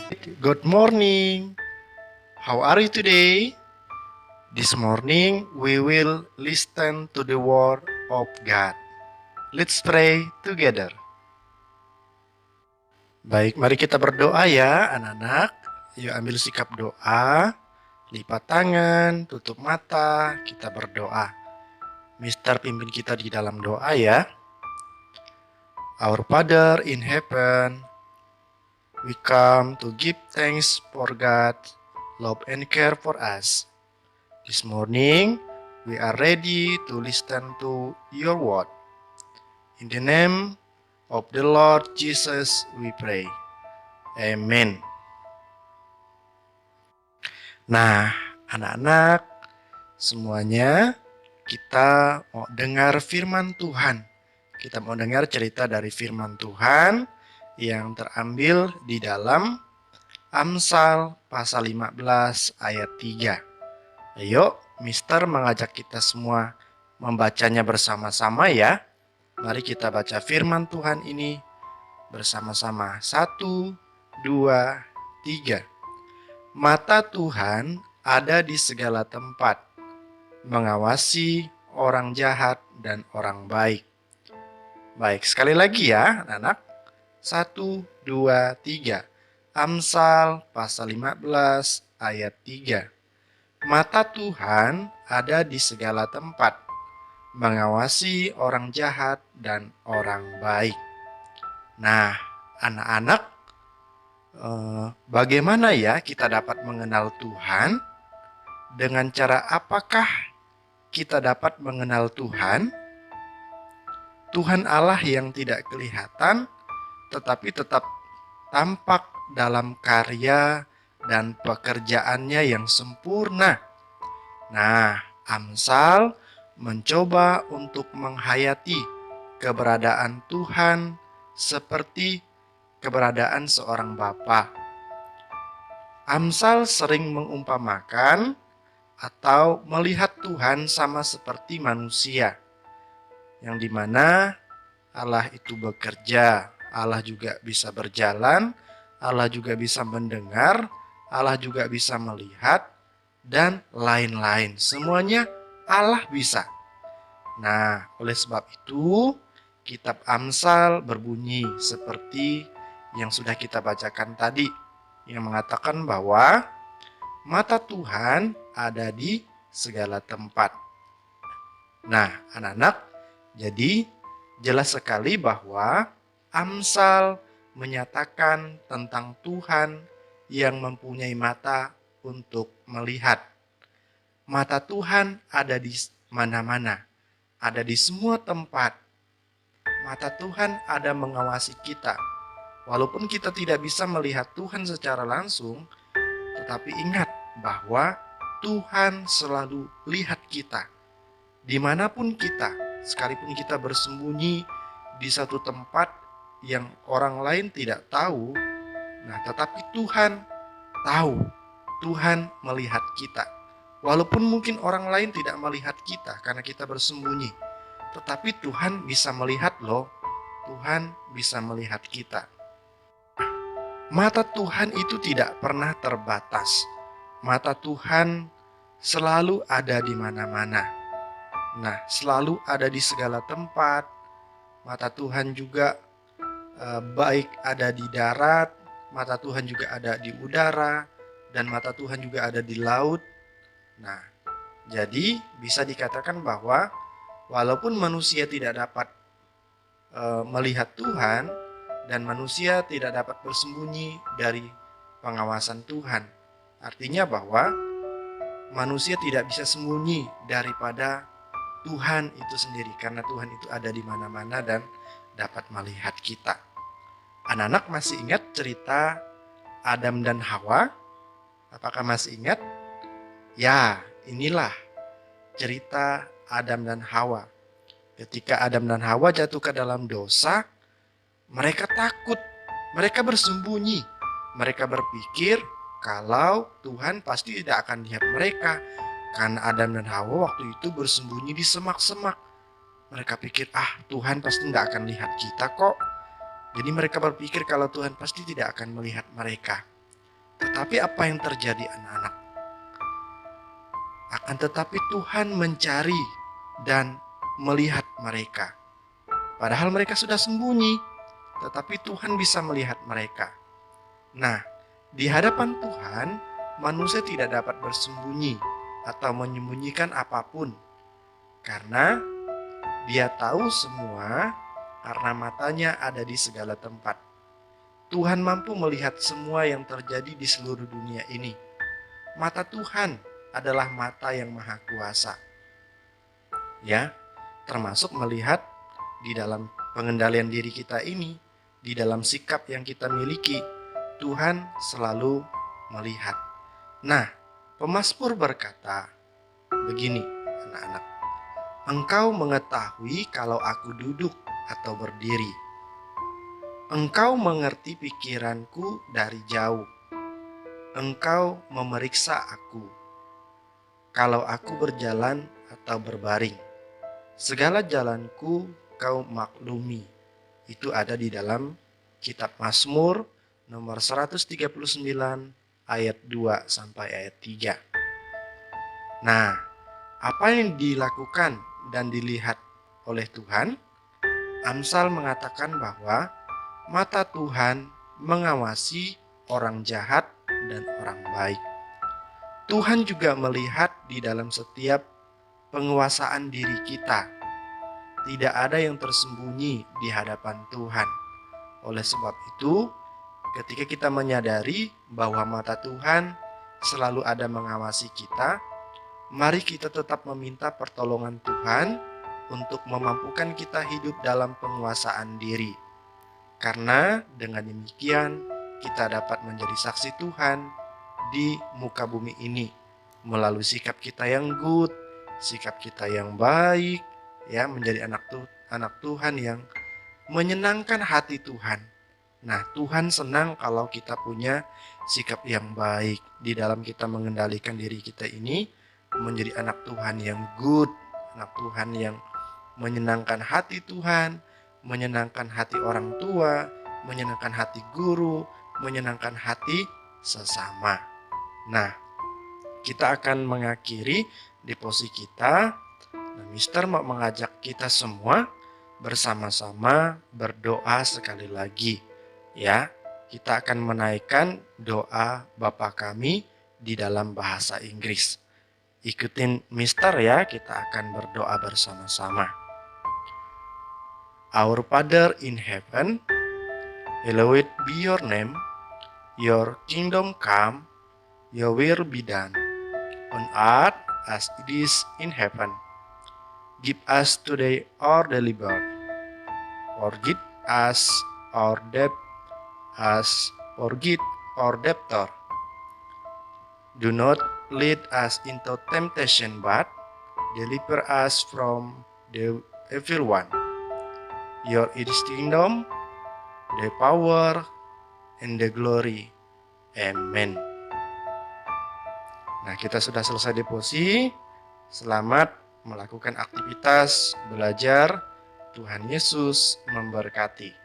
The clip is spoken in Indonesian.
Good morning. How are you today? This morning we will listen to the word of God. Let's pray together. Baik, mari kita berdoa ya anak-anak. Yuk ambil sikap doa, lipat tangan, tutup mata, kita berdoa. Mister pimpin kita di dalam doa ya. Our Father in heaven, we come to give thanks for God, love and care for us. This morning, we are ready to listen to your word. In the name of the Lord Jesus, we pray. Amen. Nah, anak-anak, semuanya kita mau dengar firman Tuhan. Kita mau dengar cerita dari firman Tuhan yang terambil di dalam Amsal pasal 15 ayat 3. Ayo, Mister mengajak kita semua membacanya bersama-sama ya. Mari kita baca firman Tuhan ini bersama-sama. 1, 2, 3. Mata Tuhan ada di segala tempat, mengawasi orang jahat dan orang baik. Baik, sekali lagi ya anak-anak. 1, 2, 3. Amsal pasal 15 ayat 3. Mata Tuhan ada di segala tempat, mengawasi orang jahat dan orang baik. Nah, anak-anak, bagaimana ya kita dapat mengenal Tuhan? Dengan cara apakah kita dapat mengenal Tuhan? Tuhan Allah yang tidak kelihatan, tetapi tetap tampak dalam karya dan pekerjaannya yang sempurna. Nah, Amsal mencoba untuk menghayati keberadaan Tuhan seperti keberadaan seorang bapa. Amsal sering mengumpamakan atau melihat Tuhan sama seperti manusia, yang dimana Allah itu bekerja, Allah juga bisa berjalan, Allah juga bisa mendengar, Allah juga bisa melihat, dan lain-lain. Semuanya Allah bisa. Nah, oleh sebab itu, kitab Amsal berbunyi seperti yang sudah kita bacakan tadi, yang mengatakan bahwa mata Tuhan ada di segala tempat. Nah, anak-anak, jadi jelas sekali bahwa Amsal menyatakan tentang Tuhan yang mempunyai mata untuk melihat. Mata Tuhan ada di mana-mana, ada di semua tempat. Mata Tuhan ada mengawasi kita. Walaupun kita tidak bisa melihat Tuhan secara langsung, tetapi ingat bahwa Tuhan selalu lihat kita. Dimanapun kita, sekalipun kita bersembunyi di satu tempat yang orang lain tidak tahu, nah tetapi Tuhan tahu, Tuhan melihat kita. Walaupun mungkin orang lain tidak melihat kita karena kita bersembunyi, tetapi Tuhan bisa melihat loh, Tuhan bisa melihat kita. Mata Tuhan itu tidak pernah terbatas. Mata Tuhan selalu ada di mana-mana. Nah, selalu ada di segala tempat. Mata Tuhan juga baik ada di darat, mata Tuhan juga ada di udara, dan mata Tuhan juga ada di laut. Nah, jadi bisa dikatakan bahwa walaupun manusia tidak dapat melihat Tuhan, dan manusia tidak dapat bersembunyi dari pengawasan Tuhan. Artinya bahwa manusia tidak bisa sembunyi daripada Tuhan itu sendiri, karena Tuhan itu ada di mana-mana dan dapat melihat kita. Anak-anak masih ingat cerita Adam dan Hawa? Apakah masih ingat? Ya, inilah cerita Adam dan Hawa. Ketika Adam dan Hawa jatuh ke dalam dosa, mereka takut, mereka bersembunyi. Mereka berpikir kalau Tuhan pasti tidak akan lihat mereka, karena Adam dan Hawa waktu itu bersembunyi di semak-semak. Mereka pikir, Tuhan pasti tidak akan lihat kita kok. Jadi mereka berpikir kalau Tuhan pasti tidak akan melihat mereka. Tetapi apa yang terjadi anak-anak? Akan tetapi Tuhan mencari dan melihat mereka. Padahal mereka sudah sembunyi, tetapi Tuhan bisa melihat mereka. Nah, di hadapan Tuhan, manusia tidak dapat bersembunyi atau menyembunyikan apapun. Karena Dia tahu semua, karena matanya ada di segala tempat. Tuhan mampu melihat semua yang terjadi di seluruh dunia ini. Mata Tuhan adalah mata yang maha kuasa. Ya, termasuk melihat di dalam pengendalian diri kita ini, di dalam sikap yang kita miliki, Tuhan selalu melihat. Nah, pemazmur berkata begini, anak-anak. Engkau mengetahui kalau aku duduk atau berdiri. Engkau mengerti pikiranku dari jauh. Engkau memeriksa aku, kalau aku berjalan atau berbaring. Segala jalanku kau maklumi. Itu ada di dalam kitab Mazmur nomor 139 ayat 2 sampai ayat 3. Nah, apa yang dilakukan dan dilihat oleh Tuhan? Amsal mengatakan bahwa mata Tuhan mengawasi orang jahat dan orang baik. Tuhan juga melihat di dalam setiap penguasaan diri kita. Tidak ada yang tersembunyi di hadapan Tuhan. Oleh sebab itu, ketika kita menyadari bahwa mata Tuhan selalu ada mengawasi kita, mari kita tetap meminta pertolongan Tuhan untuk memampukan kita hidup dalam penguasaan diri. Karena dengan demikian kita dapat menjadi saksi Tuhan di muka bumi ini melalui sikap kita yang good, sikap kita yang baik, ya, menjadi anak Tuhan yang menyenangkan hati Tuhan. Nah, Tuhan senang kalau kita punya sikap yang baik di dalam kita mengendalikan diri kita ini menjadi anak Tuhan yang good, anak Tuhan yang menyenangkan hati Tuhan, menyenangkan hati orang tua, menyenangkan hati guru, menyenangkan hati sesama. Nah, kita akan mengakhiri devosi kita. Nah, Mister mau mengajak kita semua bersama-sama berdoa sekali lagi. Ya, kita akan menaikkan doa Bapa kami di dalam bahasa Inggris. Ikutin Mister ya, kita akan berdoa bersama-sama. Our Father in heaven, hallowed be your name, your kingdom come, your will be done, on earth as it is in heaven. Give us today our daily bread. Forgive us our debt as forgive our debtor. Do not lead us into temptation, but deliver us from the evil one. Your is kingdom, the power, and the glory. Amen. Nah, kita sudah selesai devosi. Selamat melakukan aktivitas belajar. Tuhan Yesus memberkati.